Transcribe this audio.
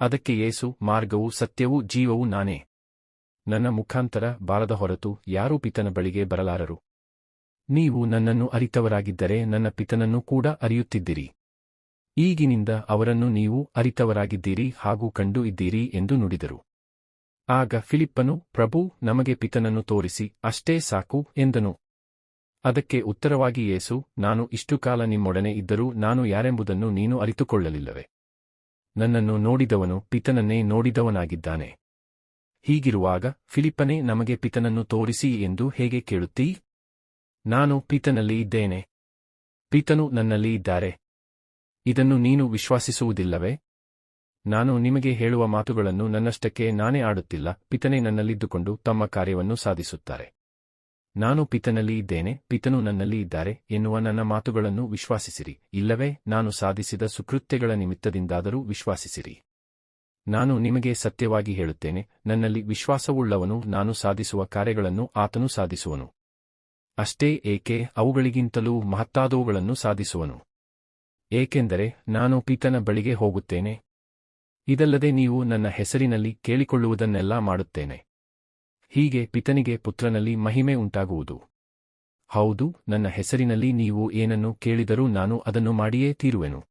ಅದಕ್ಕೆ ಯೇಸು, ಮಾರ್ಗವೂ ಸತ್ಯವೂ ಜೀವವೂ ನಾನೇ. ನನ್ನ ಮುಖಾಂತರ ಬಾರದ ಹೊರತು ಯಾರೂ ಪಿತನ ಬಳಿಗೆ ಬರಲಾರರು. ನೀವು ನನ್ನನ್ನು ಅರಿತವರಾಗಿದ್ದರೆ ನನ್ನ ಪಿತನನ್ನು ಕೂಡ ಅರಿಯುತ್ತಿದ್ದಿರಿ. ಈಗಿನಿಂದ ಅವರನ್ನು ನೀವು ಅರಿತವರಾಗಿದ್ದೀರಿ ಹಾಗೂ ಕಂಡು ಇದ್ದೀರಿ ಎಂದು ನುಡಿದರು. ಆಗ ಫಿಲಿಪ್ಪನು, ಪ್ರಭು, ನಮಗೆ ಪಿತನನ್ನು ತೋರಿಸಿ, ಅಷ್ಟೇ ಸಾಕು ಎಂದನು. ಅದಕ್ಕೆ ಉತ್ತರವಾಗಿ ಯೇಸು, ನಾನು ಇಷ್ಟು ಕಾಲ ನಿಮ್ಮೊಡನೆ ಇದ್ದರೂ ನಾನು ಯಾರೆಂಬುದನ್ನು ನೀನು ಅರಿತುಕೊಳ್ಳಲಿಲ್ಲವೇ? ನನ್ನನ್ನು ನೋಡಿದವನು ಪಿತನನ್ನೇ ನೋಡಿದವನಾಗಿದ್ದಾನೆ. ಹೀಗಿರುವಾಗ ಫಿಲಿಪ್ಪನೇ, ನಮಗೆ ಪಿತನನ್ನು ತೋರಿಸಿ ಎಂದು ಹೇಗೆ ಕೇಳುತ್ತೀ? ನಾನು ಪಿತನಲ್ಲಿ ಇದ್ದೇನೆ, ಪಿತನು ನನ್ನಲ್ಲಿ ಇದ್ದಾರೆ. ಇದನ್ನು ನೀನು ವಿಶ್ವಾಸಿಸುವುದಿಲ್ಲವೇ? ನಾನು ನಿಮಗೆ ಹೇಳುವ ಮಾತುಗಳನ್ನು ನನ್ನಷ್ಟಕ್ಕೆ ನಾನೇ ಆಡುತ್ತಿಲ್ಲ, ಪಿತನೇ ನನ್ನಲ್ಲಿದ್ದುಕೊಂಡು ತಮ್ಮ ಕಾರ್ಯವನ್ನು ಸಾಧಿಸುತ್ತಾರೆ. ನಾನು ಪಿತನಲ್ಲಿ ಇದ್ದೇನೆ, ಪಿತನು ನನ್ನಲ್ಲಿ ಇದ್ದಾರೆ ಎನ್ನುವ ನನ್ನ ಮಾತುಗಳನ್ನು ವಿಶ್ವಾಸಿಸಿರಿ, ಇಲ್ಲವೇ ನಾನು ಸಾಧಿಸಿದ ಸುಕೃತ್ಯಗಳ ನಿಮಿತ್ತದಿಂದಾದರೂ ವಿಶ್ವಾಸಿಸಿರಿ. ನಾನು ನಿಮಗೆ ಸತ್ಯವಾಗಿ ಹೇಳುತ್ತೇನೆ, ನನ್ನಲ್ಲಿ ವಿಶ್ವಾಸವುಳ್ಳವನು ನಾನು ಸಾಧಿಸುವ ಕಾರ್ಯಗಳನ್ನು ಆತನು ಸಾಧಿಸುವನು. ಅಷ್ಟೇ ಏಕೆ, ಅವುಗಳಿಗಿಂತಲೂ ಮಹತ್ತಾದವುಗಳನ್ನು ಸಾಧಿಸುವನು. ಏಕೆಂದರೆ ನಾನು ಪಿತನ ಬಳಿಗೆ ಹೋಗುತ್ತೇನೆ. ಇದಲ್ಲದೆ ನೀವು ನನ್ನ ಹೆಸರಿನಲ್ಲಿ ಕೇಳಿಕೊಳ್ಳುವುದನ್ನೆಲ್ಲ ಮಾಡುತ್ತೇನೆ. ಹೀಗೆ ಪಿತನಿಗೆ ಪುತ್ರನಲ್ಲಿ ಮಹಿಮೆ ಉಂಟಾಗುವುದು. ಹೌದು, ನನ್ನ ಹೆಸರಿನಲ್ಲಿ ನೀವು ಏನನ್ನು ಕೇಳಿದರೂ ನಾನು ಅದನ್ನು ಮಾಡಿಯೇ ತೀರುವೆನು.